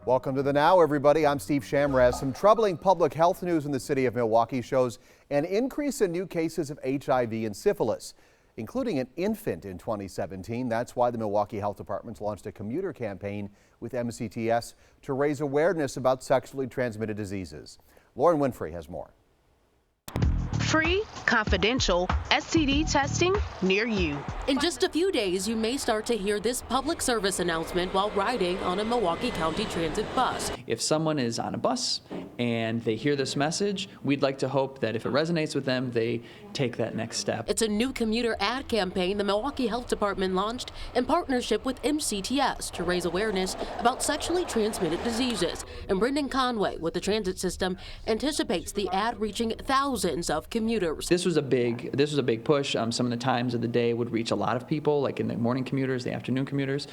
Welcome to the Now, everybody. I'm Steve Shamraz. Some troubling public health news in the city of Milwaukee shows an increase in new cases of HIV and syphilis, including an infant in 2017. That's why the Milwaukee Health Department launched a commuter campaign with MCTS to raise awareness about sexually transmitted diseases. Lauren Winfrey has more. Free, confidential STD testing near you. In just a few days, you may start to hear this public service announcement while riding on a Milwaukee County Transit bus. If someone is on a bus and they hear this message, we'd like to hope that if it resonates with them, they take that next step. It's a new commuter ad campaign the Milwaukee Health Department launched in partnership with MCTS to raise awareness about sexually transmitted diseases. And Brendan Conway with the transit system anticipates the ad reaching thousands of commuters. This was a big push. Some of the times of the day would reach a lot of people, like in the morning commuters, the afternoon commuters.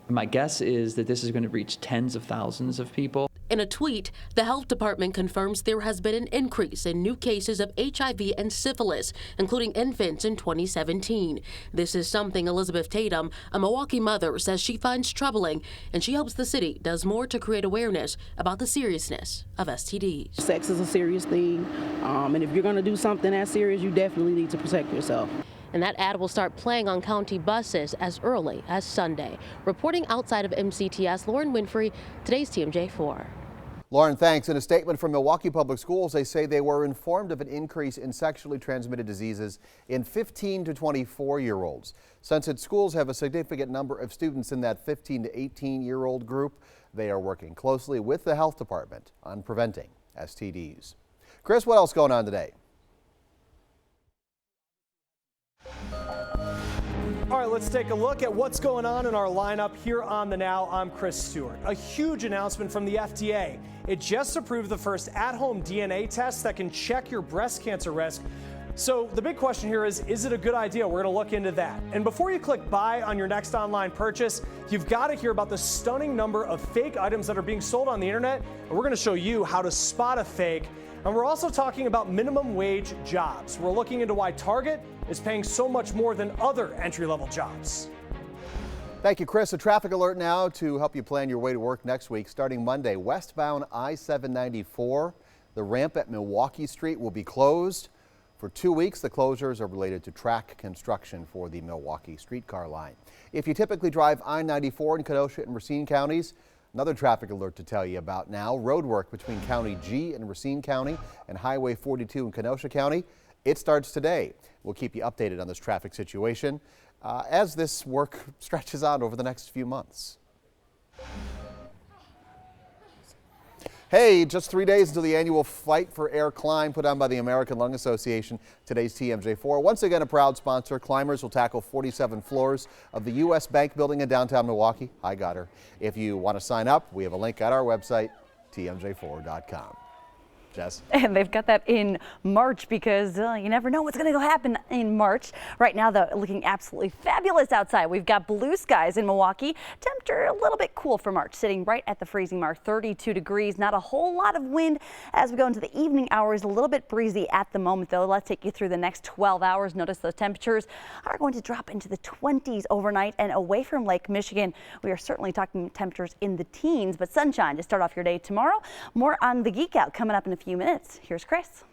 My guess is that this is going to reach tens of thousands of people. In a tweet, the health department confirms there has been an increase in new cases of HIV and syphilis, including infants in 2017. This is something Elizabeth Tatum, a Milwaukee mother, says she finds troubling, and she hopes the city does more to create awareness about the seriousness of STDs. Sex is a serious thing, and if you're going to do something that serious, you definitely need to protect yourself. And that ad will start playing on county buses as early as Sunday. Reporting outside of MCTS, Lauren Winfrey, today's TMJ4. Lauren, thanks. In a statement from Milwaukee Public Schools, they say they were informed of an increase in sexually transmitted diseases in 15 to 24-year-olds. Since its schools have a significant number of students in that 15 to 18-year-old group, they are working closely with the health department on preventing STDs. Chris, what else going on today? All right, let's take a look at what's going on in our lineup here on The Now. I'm Chris Stewart. A huge announcement from the FDA. It just approved the first at-home DNA test that can check your breast cancer risk. So the big question here is it a good idea? We're going to look into that. And before you click buy on your next online purchase, you've got to hear about the stunning number of fake items that are being sold on the internet. And we're going to show you how to spot a fake. And we're also talking about minimum wage jobs. We're looking into why Target is paying so much more than other entry-level jobs. Thank you, Chris. A traffic alert now to help you plan your way to work next week. Starting Monday, westbound I-794, the ramp at Milwaukee Street will be closed. For 2 weeks, the closures are related to track construction for the Milwaukee streetcar line. If you typically drive I-94 in Kenosha and Racine counties, another traffic alert to tell you about now. Road work between County G and Racine County and Highway 42 in Kenosha County. It starts today. We'll keep you updated on this traffic situation as this work stretches on over the next few months. Hey, just 3 days until the annual Fight for Air climb put on by the American Lung Association. Today's TMJ4. Once again, a proud sponsor. Climbers will tackle 47 floors of the U.S. Bank building in downtown Milwaukee. I got her. If you want to sign up, we have a link at our website, tmj4.com. Jess? And they've got that in March because you never know what's going to happen in March. Right now, though, looking absolutely fabulous outside. We've got blue skies in Milwaukee. Temperature a little bit cool for March, sitting right at the freezing mark, 32 degrees. Not a whole lot of wind as we go into the evening hours. A little bit breezy at the moment, though. Let's take you through the next 12 hours. Notice those temperatures are going to drop into the 20s overnight and away from Lake Michigan. We are certainly talking temperatures in the teens, but sunshine to start off your day tomorrow. More on the Geek Out coming up in a few minutes. Here's Chris.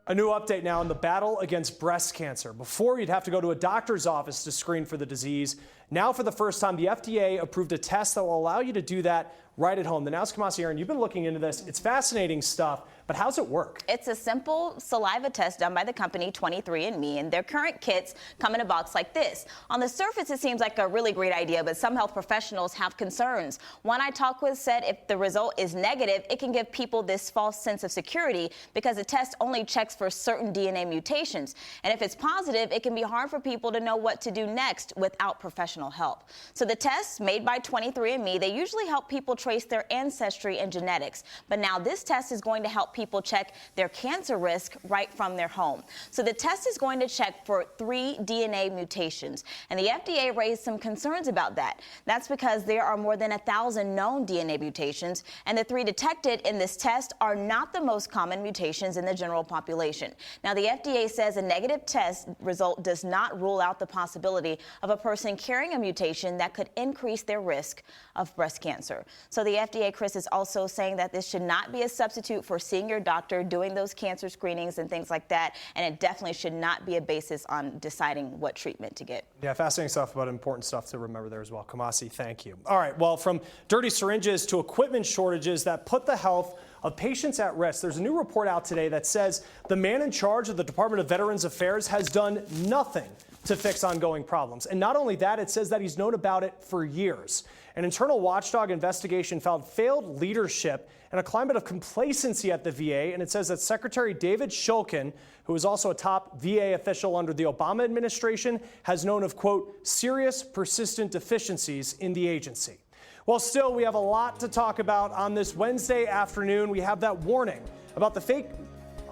A new update now in the battle against breast cancer. Before, you'd have to go to a doctor's office to screen for the disease. Now, for the first time, the FDA approved a test that will allow you to do that right at home. The Now's Kamasi Aaron, you've been looking into this. It's fascinating stuff, but how's it work? It's a simple saliva test done by the company 23andMe, and their current kits come in a box like this. On the surface, it seems like a really great idea, but some health professionals have concerns. One I talked with said if the result is negative, it can give people this false sense of security because the test only checks for certain DNA mutations. And if it's positive, it can be hard for people to know what to do next without professional help. So the tests made by 23andMe, they usually help people trace their ancestry and genetics. But now this test is going to help people check their cancer risk right from their home. So the test is going to check for 3 DNA mutations, and the FDA raised some concerns about that. That's because there are more than 1,000 known DNA mutations, and the 3 detected in this test are not the most common mutations in the general population. Now, the FDA says a negative test result does not rule out the possibility of a person carrying a mutation that could increase their risk of breast cancer. So the FDA, Chris, is also saying that this should not be a substitute for seeing your doctor, doing those cancer screenings and things like that, and it definitely should not be a basis on deciding what treatment to get. Yeah, fascinating stuff about important stuff to remember there as well. Kamasi, thank you. All right, well, from dirty syringes to equipment shortages that put the health of patients at risk, there's a new report out today that says the man in charge of the Department of Veterans Affairs has done nothing to fix ongoing problems. And not only that, it says that he's known about it for years. An internal watchdog investigation found failed leadership and a climate of complacency at the VA, and it says that Secretary David Shulkin, who is also a top VA official under the Obama administration, has known of, quote, serious, persistent deficiencies in the agency. Well, still, we have a lot to talk about on this Wednesday afternoon. We have that warning about the fake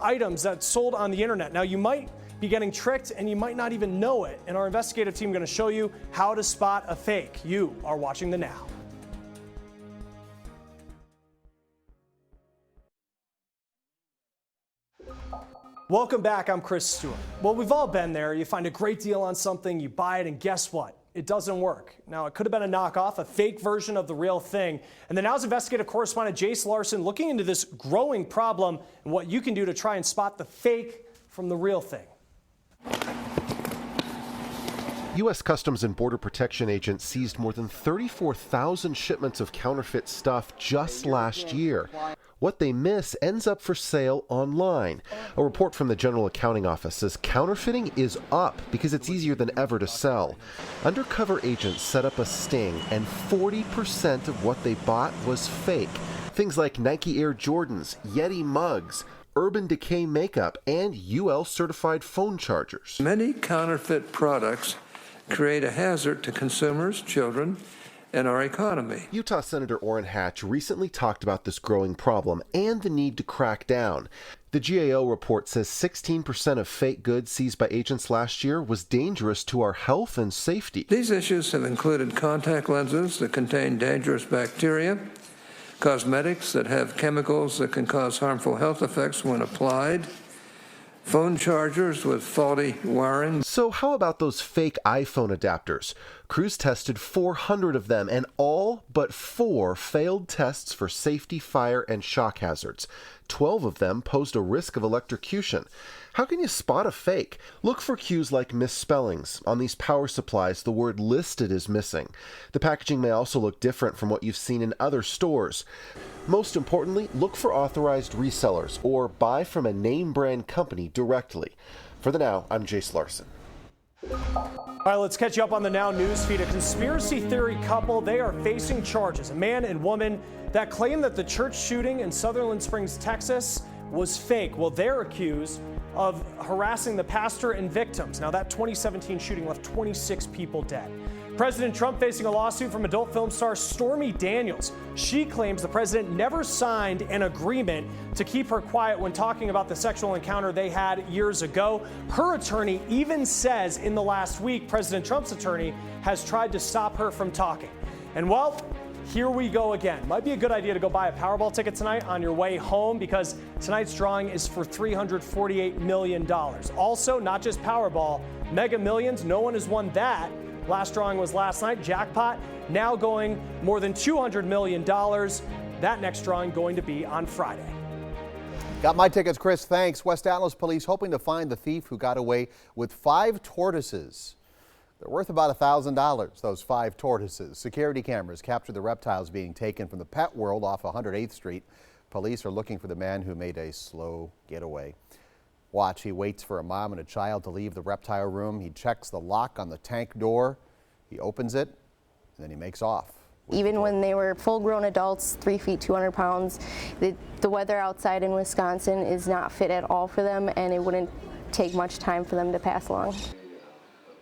items that sold on the internet. Now, you might be getting tricked and you might not even know it. And our investigative team is going to show you how to spot a fake. You are watching The Now. Welcome back. I'm Chris Stewart. Well, we've all been there. You find a great deal on something, you buy it, and guess what? It doesn't work. Now, it could have been a knockoff, a fake version of the real thing. And the Now's investigative correspondent Jace Larson looking into this growing problem and what you can do to try and spot the fake from the real thing. U.S. Customs and Border Protection agents seized more than 34,000 shipments of counterfeit stuff just last year. What they miss ends up for sale online. A report from the General Accounting Office says counterfeiting is up because it's easier than ever to sell. Undercover agents set up a sting, and 40% of what they bought was fake. Things like Nike Air Jordans, Yeti mugs, Urban Decay makeup, and UL certified phone chargers. Many counterfeit products create a hazard to consumers, children, and our economy. Utah Senator Orrin Hatch recently talked about this growing problem and the need to crack down. The GAO report says 16% of fake goods seized by agents last year was dangerous to our health and safety. These issues have included contact lenses that contain dangerous bacteria, cosmetics that have chemicals that can cause harmful health effects when applied, phone chargers with faulty wiring. So how about those fake iPhone adapters? Crews tested 400 of them, and all but 4 failed tests for safety, fire, and shock hazards. 12 of them posed a risk of electrocution. How can you spot a fake? Look for cues like misspellings. On these power supplies, the word listed is missing. The packaging may also look different from what you've seen in other stores. Most importantly, look for authorized resellers or buy from a name brand company directly. For The Now, I'm Jace Larson. All right, let's catch you up on the Now news feed. A conspiracy theory couple, they are facing charges. A man and woman that claim that the church shooting in Sutherland Springs, Texas was fake. Well, they're accused of harassing the pastor and victims. Now, that 2017 shooting left 26 people dead. President Trump facing a lawsuit from adult film star Stormy Daniels. She claims the president never signed an agreement to keep her quiet when talking about the sexual encounter they had years ago. Her attorney even says in the last week, President Trump's attorney has tried to stop her from talking. And well, here we go again. Might be a good idea to go buy a Powerball ticket tonight on your way home, because tonight's drawing is for $348 million. Also, not just Powerball, Mega Millions. No one has won that. Last drawing was last night. Jackpot now going more than $200 million. That next drawing going to be on Friday. Got my tickets, Chris. Thanks. West Atlas police hoping to find the thief who got away with 5 tortoises. They're worth about $1,000, those 5 tortoises. Security cameras captured the reptiles being taken from the Pet World off 108th Street. Police are looking for the man who made a slow getaway. Watch, he waits for a mom and a child to leave the reptile room. He checks the lock on the tank door. He opens it, and then he makes off. Even when they were full-grown adults, 3 feet, 200 pounds, the weather outside in Wisconsin is not fit at all for them, and it wouldn't take much time for them to pass along.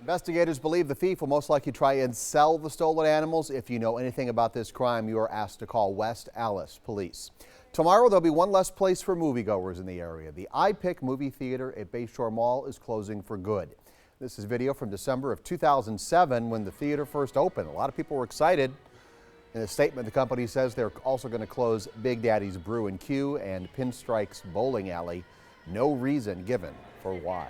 Investigators believe the thief will most likely try and sell the stolen animals. If you know anything about this crime, you are asked to call West Allis Police. Tomorrow, there'll be one less place for moviegoers in the area. The iPic movie theater at Bayshore Mall is closing for good. This is video from December of 2007 when the theater first opened. A lot of people were excited. In a statement, the company says they're also going to close Big Daddy's Brew and Q and Pinstrike's Bowling Alley. No reason given for why.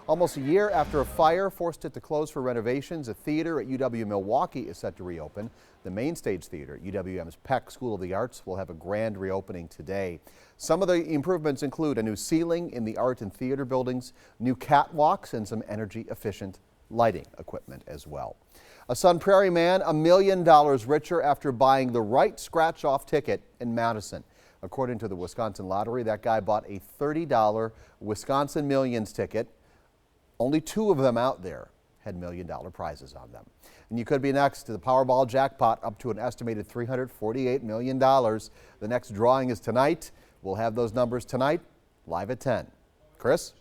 Almost a year after a fire forced it to close for renovations, a theater at UW-Milwaukee is set to reopen. The Main Stage Theater at UWM's Peck School of the Arts will have a grand reopening today. Some of the improvements include a new ceiling in the art and theater buildings, new catwalks, and some energy-efficient lighting equipment as well. A Sun Prairie man $1 million richer after buying the right scratch-off ticket in Madison. According to the Wisconsin Lottery, that guy bought a $30 Wisconsin Millions ticket. Only 2 of them out there had $1 million prizes on them. And you could be next to the Powerball jackpot up to an estimated $348 million. The next drawing is tonight. We'll have those numbers tonight, live at 10. Chris?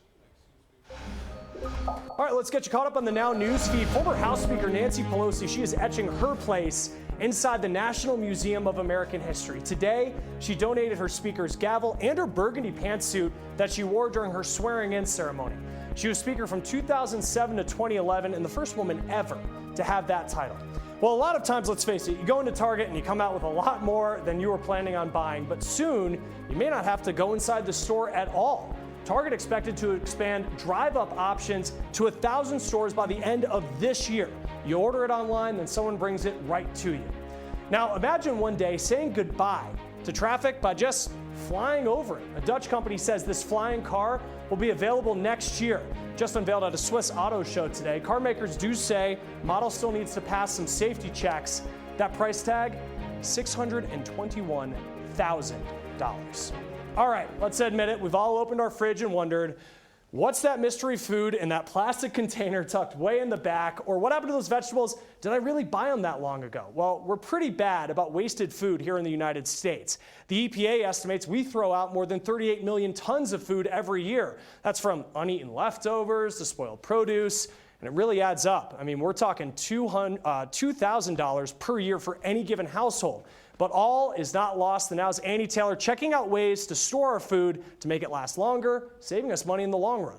All right, let's get you caught up on the Now News feed. Former House Speaker Nancy Pelosi, she is etching her place inside the National Museum of American History. Today, she donated her speaker's gavel and her burgundy pantsuit that she wore during her swearing-in ceremony. She was speaker from 2007 to 2011 and the first woman ever to have that title. Well, a lot of times, let's face it, you go into Target and you come out with a lot more than you were planning on buying, but soon you may not have to go inside the store at all. Target expected to expand drive-up options to 1,000 stores by the end of this year. You order it online, then someone brings it right to you. Now, imagine one day saying goodbye to traffic by just flying over it. A Dutch company says this flying car will be available next year. Just unveiled at a Swiss auto show today. Car makers do say the model still needs to pass some safety checks. That price tag, $621,000. All right, let's admit it. We've all opened our fridge and wondered, what's that mystery food in that plastic container tucked way in the back? Or what happened to those vegetables? Did I really buy them that long ago? Well, we're pretty bad about wasted food here in the United States. The EPA estimates we throw out more than 38 million tons of food every year. That's from uneaten leftovers to spoiled produce, and it really adds up. I mean, we're talking $2,000 per year for any given household. But all is not lost. The Now's Annie Taylor checking out ways to store our food to make it last longer, saving us money in the long run.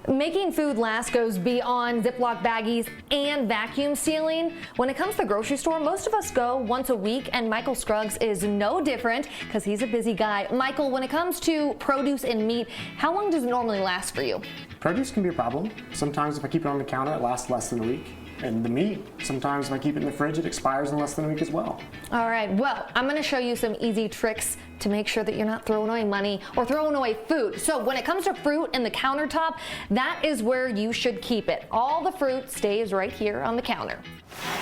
Making food last goes beyond Ziploc baggies and vacuum sealing. When it comes to the grocery store, most of us go once a week, and Michael Scruggs is no different because he's a busy guy. Michael, when it comes to produce and meat, how long does it normally last for you? Produce can be a problem. Sometimes if I keep it on the counter, it lasts less than a week. And the meat, sometimes if I keep it in the fridge, it expires in less than a week as well. All right, well, I'm gonna show you some easy tricks to make sure that you're not throwing away money or throwing away food. So when it comes to fruit and the countertop, that is where you should keep it. All the fruit stays right here on the counter.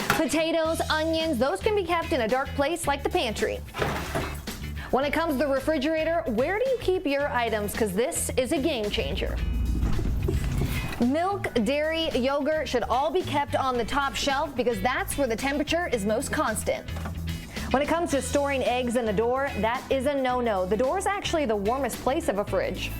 Potatoes, onions, those can be kept in a dark place like the pantry. When it comes to the refrigerator, where do you keep your items? Because this is a game changer. Milk, dairy, yogurt should all be kept on the top shelf because that's where the temperature is most constant. When it comes to storing eggs in the door, that is a no-no. The door is actually the warmest place of a fridge.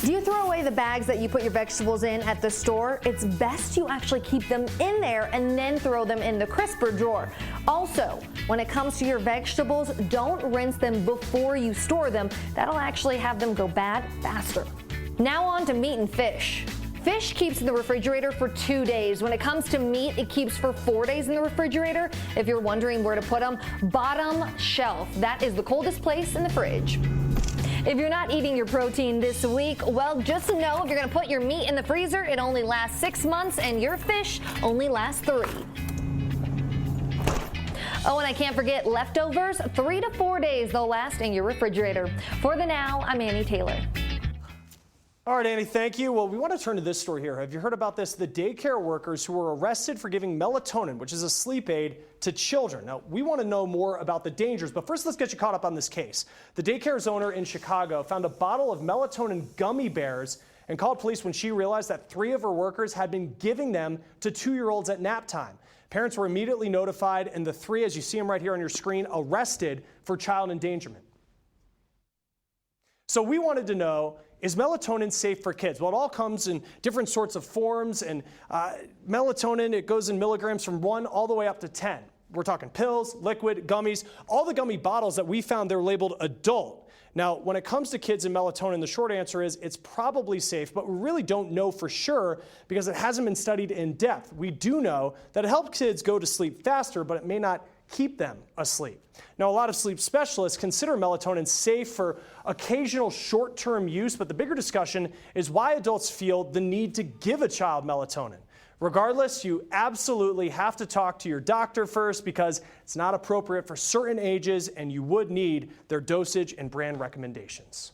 Do you throw away the bags that you put your vegetables in at the store? It's best you actually keep them in there and then throw them in the crisper drawer. Also, when it comes to your vegetables, don't rinse them before you store them. That'll actually have them go bad faster. Now on to meat and fish. Fish keeps in the refrigerator for 2 days. When it comes to meat, it keeps for 4 days in the refrigerator. If you're wondering where to put them, bottom shelf. That is the coldest place in the fridge. If you're not eating your protein this week, well, just know if you're gonna put your meat in the freezer, it only lasts 6 months and your fish only lasts 3. Oh, and I can't forget leftovers. 3 to 4 days they'll last in your refrigerator. For the Now, I'm Annie Taylor. All right, Annie, thank you. Well, we want to turn to this story here. Have you heard about this? The daycare workers who were arrested for giving melatonin, which is a sleep aid, to children. Now, we want to know more about the dangers, but first let's get you caught up on this case. The daycare's owner in Chicago found a bottle of melatonin gummy bears and called police when she realized that 3 of her workers had been giving them to 2-year-olds at nap time. Parents were immediately notified, and the 3, as you see them right here on your screen, arrested for child endangerment. So we wanted to know, is melatonin safe for kids? Well, it all comes in different sorts of forms, and melatonin, it goes in milligrams from 1 all the way up to 10. We're talking pills, liquid, gummies. All the gummy bottles that we found, they're labeled adult. Now, when it comes to kids and melatonin, the short answer is it's probably safe, but we really don't know for sure because it hasn't been studied in depth. We do know that it helps kids go to sleep faster, but it may not keep them asleep. Now, a lot of sleep specialists consider melatonin safe for occasional short-term use, but the bigger discussion is why adults feel the need to give a child melatonin. Regardless, you absolutely have to talk to your doctor first because it's not appropriate for certain ages and you would need their dosage and brand recommendations.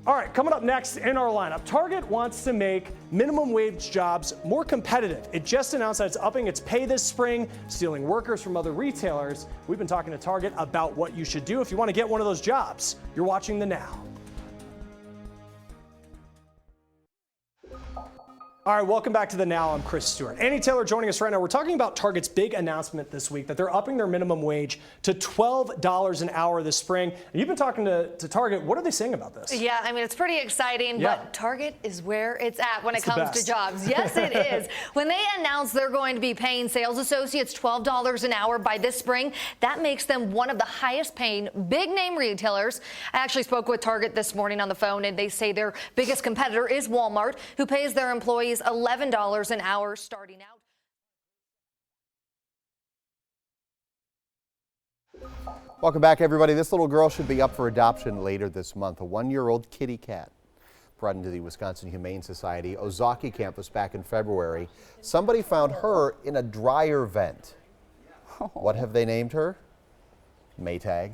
All right, coming up next in our lineup, Target wants to make minimum wage jobs more competitive. It just announced that it's upping its pay this spring, stealing workers from other retailers. We've been talking to Target about what you should do if you want to get one of those jobs. You're watching The Now. All right, welcome back to The Now. I'm Chris Stewart. Annie Taylor joining us right now. We're talking about Target's big announcement this week that they're upping their minimum wage to $12 an hour this spring. And you've been talking to Target. What are they saying about this? Yeah, I mean, it's pretty exciting, but Target is where it's at when it comes to jobs. Yes, it is. When they announced they're going to be paying sales associates $12 an hour by this spring, that makes them one of the highest paying big name retailers. I actually spoke with Target this morning on the phone, and they say their biggest competitor is Walmart, who pays their employees $11 an hour starting out. Welcome back, everybody. This little girl should be up for adoption later this month. A 1-year-old kitty cat brought into the Wisconsin Humane Society Ozaki campus back in February. Somebody found her in a dryer vent. What have they named her? Maytag.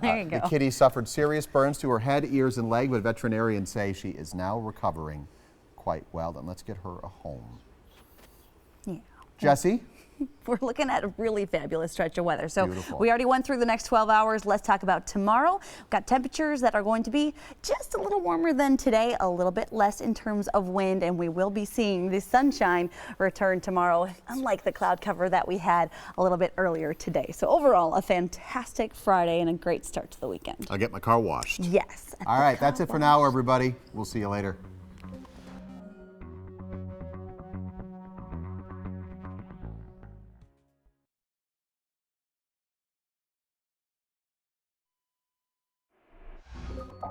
There you go. The kitty suffered serious burns to her head, ears, and leg, but veterinarians say she is now recovering quite well. And let's get her a home. Yeah. Jesse? We're looking at a really fabulous stretch of weather. So Beautiful. We already went through the next 12 hours. Let's talk about tomorrow. We've got temperatures that are going to be just a little warmer than today, a little bit less in terms of wind, and we will be seeing the sunshine return tomorrow, unlike the cloud cover that we had a little bit earlier today. So overall, a fantastic Friday and a great start to the weekend. I'll get my car washed. Yes. All right, that's it for now, everybody. We'll see you later.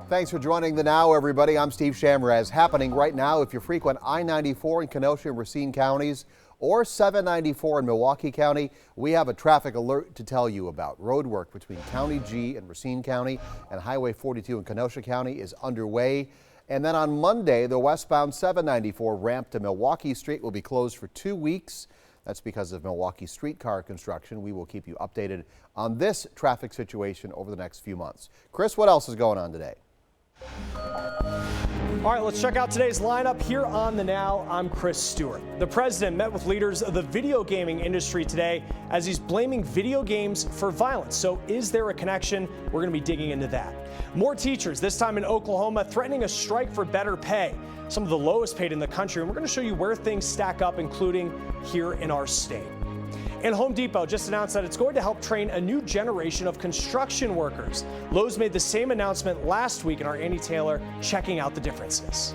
Thanks for joining The Now, everybody. I'm Steve Shamraz. Happening right now, if you frequent I-94 in Kenosha and Racine counties or 794 in Milwaukee County, we have a traffic alert to tell you about. Road work between County G and Racine County and Highway 42 in Kenosha County is underway. And then on Monday, the westbound 794 ramp to Milwaukee Street will be closed for 2 weeks. That's because of Milwaukee streetcar construction. We will keep you updated on this traffic situation over the next few months. Chris, what else is going on today? All right, let's check out today's lineup here on The Now. I'm Chris Stewart. The president met with leaders of the video gaming industry today as he's blaming video games for violence. So is there a connection? We're going to be digging into that. More teachers, this time in Oklahoma, threatening a strike for better pay. Some of the lowest paid in the country. And we're going to show you where things stack up, including here in our state. And Home Depot just announced that it's going to help train a new generation of construction workers. Lowe's made the same announcement last week, in our Annie Taylor checking out the differences.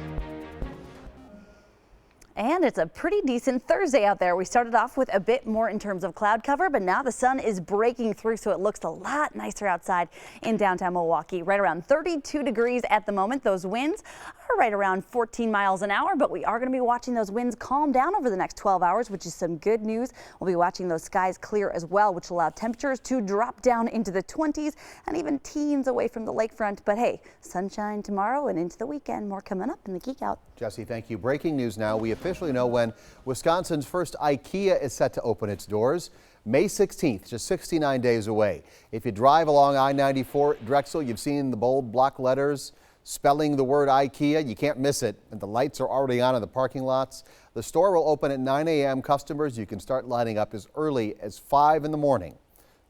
And it's a pretty decent Thursday out there. We started off with a bit more in terms of cloud cover, but now the sun is breaking through, so it looks a lot nicer outside in downtown Milwaukee. Right around 32 degrees at the moment. Those winds are right around 14 miles an hour, but we are going to be watching those winds calm down over the next 12 hours, which is some good news. We'll be watching those skies clear as well, which will allow temperatures to drop down into the 20s and even teens away from the lakefront. But hey, sunshine tomorrow and into the weekend. More coming up in the Geek Out. Jesse, thank you. Breaking news now. We officially know when Wisconsin's first IKEA is set to open its doors. May 16th, just 69 days away. If you drive along I-94 at Drexel, you've seen the bold block letters spelling the word IKEA. You can't miss it. And the lights are already on in the parking lots. The store will open at 9 a.m. Customers, you can start lining up as early as 5 in the morning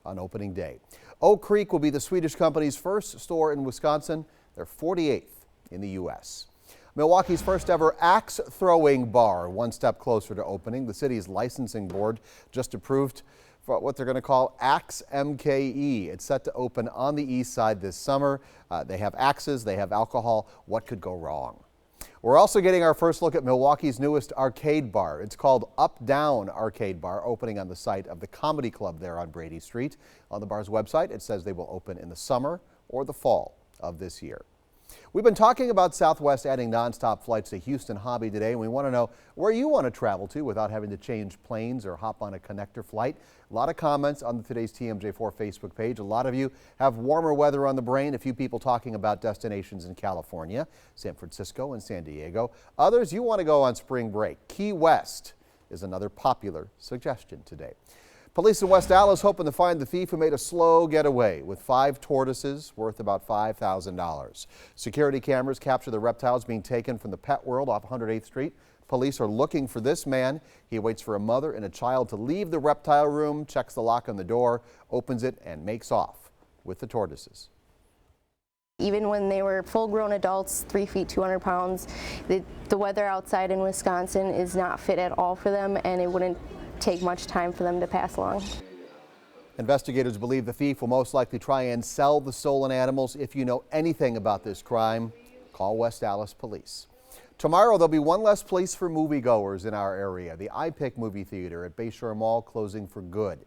on opening day. Oak Creek will be the Swedish company's first store in Wisconsin. They're 48th in the U.S. Milwaukee's first ever axe throwing bar, one step closer to opening. The city's licensing board just approved for what they're going to call Axe MKE. It's set to open on the east side this summer. They have axes, they have alcohol. What could go wrong? We're also getting our first look at Milwaukee's newest arcade bar. It's called Up Down Arcade Bar, opening on the site of the Comedy Club there on Brady Street. On the bar's website, it says they will open in the summer or the fall of this year. We've been talking about Southwest adding nonstop flights to Houston Hobby today, and we want to know where you want to travel to without having to change planes or hop on a connector flight. A lot of comments on the Today's TMJ4 Facebook page. A lot of you have warmer weather on the brain. A few people talking about destinations in California, San Francisco and San Diego. Others, you want to go on spring break. Key West is another popular suggestion today. Police in West Allis hoping to find the thief who made a slow getaway with 5 tortoises worth about $5,000. Security cameras capture the reptiles being taken from the Pet World off 108th Street. Police are looking for this man. He waits for a mother and a child to leave the reptile room, checks the lock on the door, opens it, and makes off with the tortoises. Even when they were full-grown adults, 3 feet, 200 pounds, the weather outside in Wisconsin is not fit at all for them, and it wouldn't take much time for them to pass along. Investigators believe the thief will most likely try and sell the stolen animals. If you know anything about this crime, call West Allis Police. Tomorrow, there'll be one less place for moviegoers in our area. The iPic movie theater at Bayshore Mall closing for good.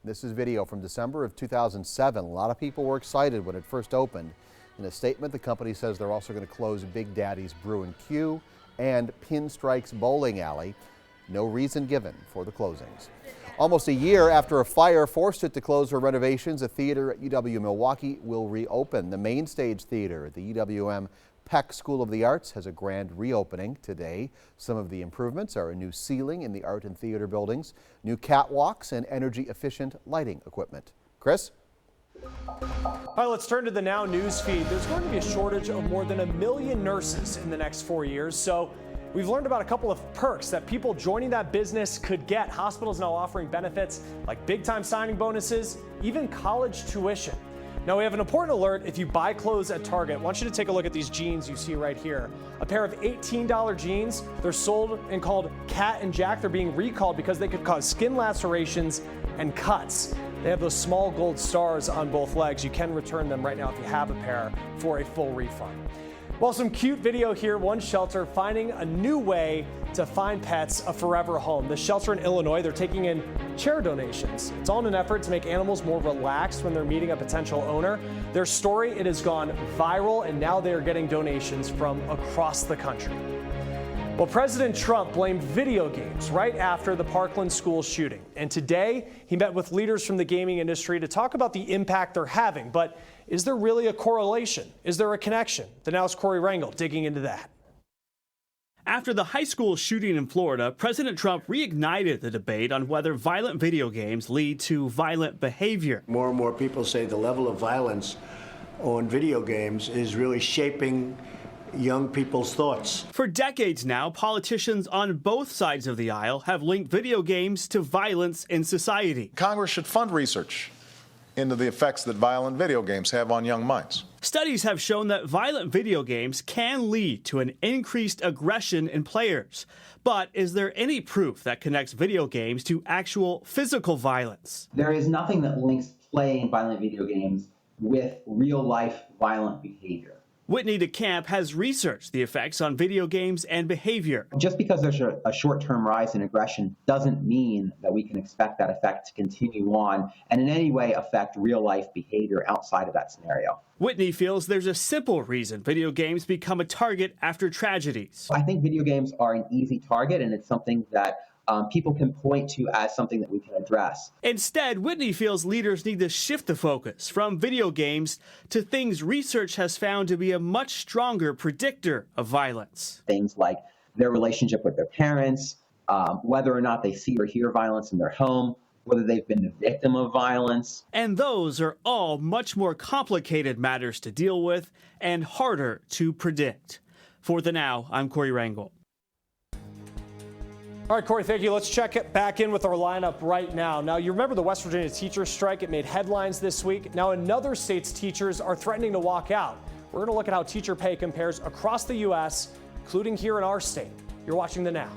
This is video from December of 2007. A lot of people were excited when it first opened. In a statement, the company says they're also going to close Big Daddy's Brew and Q and Pinstrikes Bowling Alley. No reason given for the closings. Almost a year after a fire forced it to close for renovations, a theater at UW Milwaukee will reopen. The Main Stage Theater at the UWM Peck School of the Arts has a grand reopening today. Some of the improvements are a new ceiling in the art and theater buildings, new catwalks, and energy-efficient lighting equipment. Chris? All right, let's turn to the Now news feed. There's going to be a shortage of more than 1 million nurses in the next 4 years, so we've learned about a couple of perks that people joining that business could get. Hospitals now offering benefits like big-time signing bonuses, even college tuition. Now, we have an important alert. If you buy clothes at Target, I want you to take a look at these jeans you see right here. A pair of $18 jeans. They're sold and called Cat and Jack. They're being recalled because they could cause skin lacerations and cuts. They have those small gold stars on both legs. You can return them right now if you have a pair for a full refund. Well, some cute video here. One shelter finding a new way to find pets a forever home. The shelter in Illinois, they're taking in chair donations. It's all in an effort to make animals more relaxed when they're meeting a potential owner. Their story, it has gone viral, and now they are getting donations from across the country. Well, President Trump blamed video games right after the Parkland school shooting. And today, he met with leaders from the gaming industry to talk about the impact they're having. But is there really a correlation? Is there a connection? The Now's Corey Rangel digging into that. After the high school shooting in Florida, President Trump reignited the debate on whether violent video games lead to violent behavior. More and more people say the level of violence on video games is really shaping young people's thoughts. For decades now, politicians on both sides of the aisle have linked video games to violence in society. Congress should fund research into the effects that violent video games have on young minds. Studies have shown that violent video games can lead to an increased aggression in players. But is there any proof that connects video games to actual physical violence? There is nothing that links playing violent video games with real-life violent behavior. Whitney DeCamp has researched the effects on video games and behavior. Just because there's a short-term rise in aggression doesn't mean that we can expect that effect to continue on and in any way affect real-life behavior outside of that scenario. Whitney feels there's a simple reason video games become a target after tragedies. I think video games are an easy target, and it's something that people can point to as something that we can address. Instead, Whitney feels leaders need to shift the focus from video games to things research has found to be a much stronger predictor of violence. Things like their relationship with their parents, whether or not they see or hear violence in their home, whether they've been the victim of violence. And those are all much more complicated matters to deal with and harder to predict. For The Now, I'm Corey Rangel. All right, Corey, thank you. Let's check it back in with our lineup right now. Now, you remember the West Virginia teacher strike? It made headlines this week. Now, another state's teachers are threatening to walk out. We're going to look at how teacher pay compares across the U.S., including here in our state. You're watching The Now.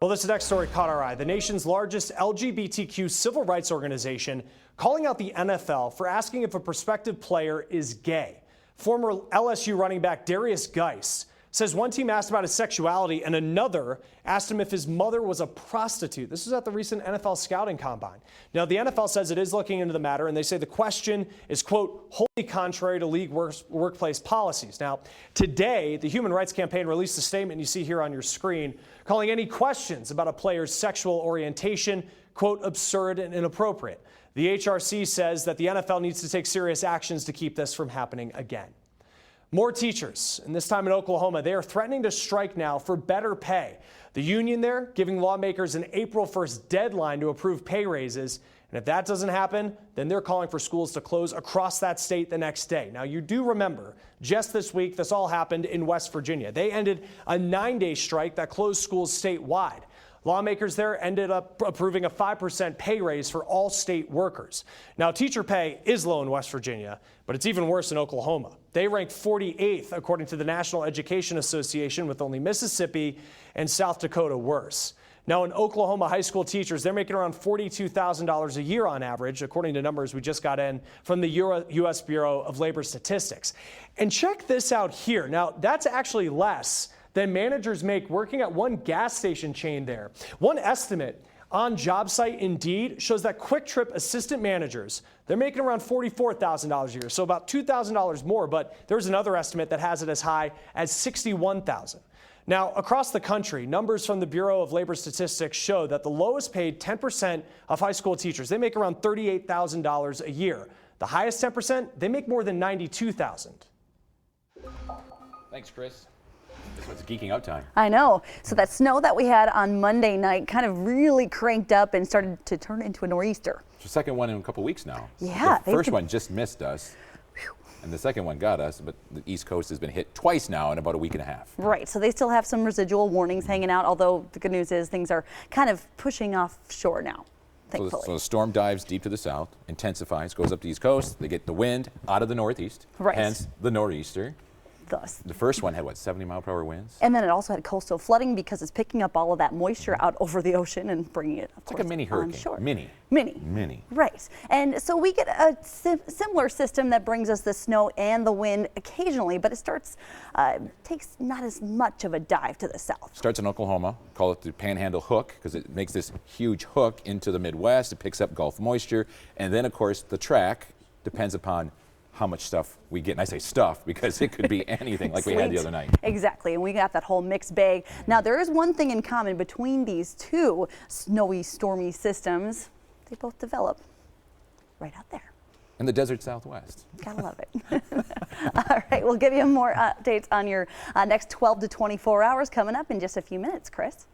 Well, this next story caught our eye. The nation's largest LGBTQ civil rights organization calling out the NFL for asking if a prospective player is gay. Former LSU running back Darius Geist says one team asked about his sexuality and another asked him if his mother was a prostitute. This was at the recent NFL scouting combine. Now, the NFL says it is looking into the matter, and they say the question is, quote, wholly contrary to league workplace policies. Now, today, the Human Rights Campaign released a statement you see here on your screen calling any questions about a player's sexual orientation, quote, absurd and inappropriate. The HRC says that the NFL needs to take serious actions to keep this from happening again. More teachers, and this time in Oklahoma, they are threatening to strike now for better pay. The union there giving lawmakers an April 1st deadline to approve pay raises. And if that doesn't happen, then they're calling for schools to close across that state the next day. Now, you do remember, just this week, this all happened in West Virginia. They ended a 9-day strike that closed schools statewide. Lawmakers there ended up approving a 5% pay raise for all state workers. Now, teacher pay is low in West Virginia, but it's even worse in Oklahoma. They rank 48th, according to the National Education Association, with only Mississippi and South Dakota worse. Now, in Oklahoma, high school teachers, they're making around $42,000 a year on average, according to numbers we just got in from the U.S. Bureau of Labor Statistics. And check this out here. Now, that's actually less than managers make working at one gas station chain there. One estimate on JobSite Indeed shows that Quick Trip assistant managers, they're making around $44,000 a year, so about $2,000 more, but there's another estimate that has it as high as $61,000. Now, across the country, numbers from the Bureau of Labor Statistics show that the lowest paid 10% of high school teachers, they make around $38,000 a year. The highest 10%, they make more than $92,000. Thanks, Chris. This one's geeking out time. I know. So that snow that we had on Monday night kind of really cranked up and started to turn into a nor'easter. It's the second one in a couple weeks now. Yeah. The first one just missed us, and the second one got us, but the East Coast has been hit twice now in about a week and a half. Right. So they still have some residual warnings hanging out, although the good news is things are kind of pushing offshore now, thankfully. So the storm dives deep to the south, intensifies, goes up the East Coast. They get the wind out of the northeast, right. Hence the nor'easter. Thus. The first one had, 70-mile-per-hour winds? And then it also had coastal flooding because it's picking up all of that moisture out over the ocean and bringing it, of course, like a mini hurricane. onshore. Mini. Right. And so we get a similar system that brings us the snow and the wind occasionally, but it starts, takes not as much of a dive to the south. Starts in Oklahoma, call it the Panhandle Hook, because it makes this huge hook into the Midwest. It picks up Gulf moisture. And then, of course, the track depends upon how much stuff we get. And I say stuff because it could be anything like we had the other night. Exactly, and we got that whole mixed bag. Now, there is one thing in common between these two snowy, stormy systems. They both develop right out there. In the desert Southwest. Gotta love it. All right, we'll give you more updates on your next 12 to 24 hours coming up in just a few minutes, Chris.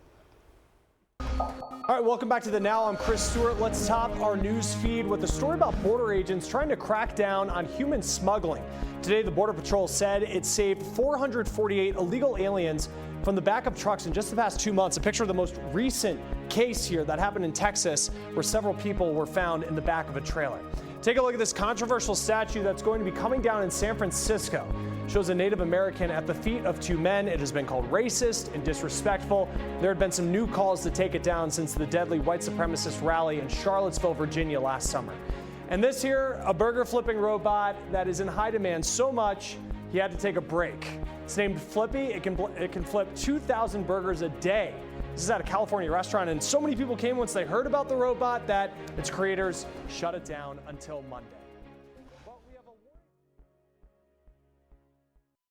All right, welcome back to The Now. I'm Chris Stewart. Let's top our news feed with a story about border agents trying to crack down on human smuggling. Today, the Border Patrol said it saved 448 illegal aliens from the back of trucks in just the past 2 months. A picture of the most recent case here that happened in Texas, where several people were found in the back of a trailer. Take a look at this controversial statue that's going to be coming down in San Francisco. Shows a Native American at the feet of two men. It has been called racist and disrespectful. There had been some new calls to take it down since the deadly white supremacist rally in Charlottesville, Virginia last summer. And this here, a burger flipping robot that is in high demand so much he had to take a break. It's named Flippy. It can flip 2,000 burgers a day. This is at a California restaurant, and so many people came once they heard about the robot that its creators shut it down until Monday.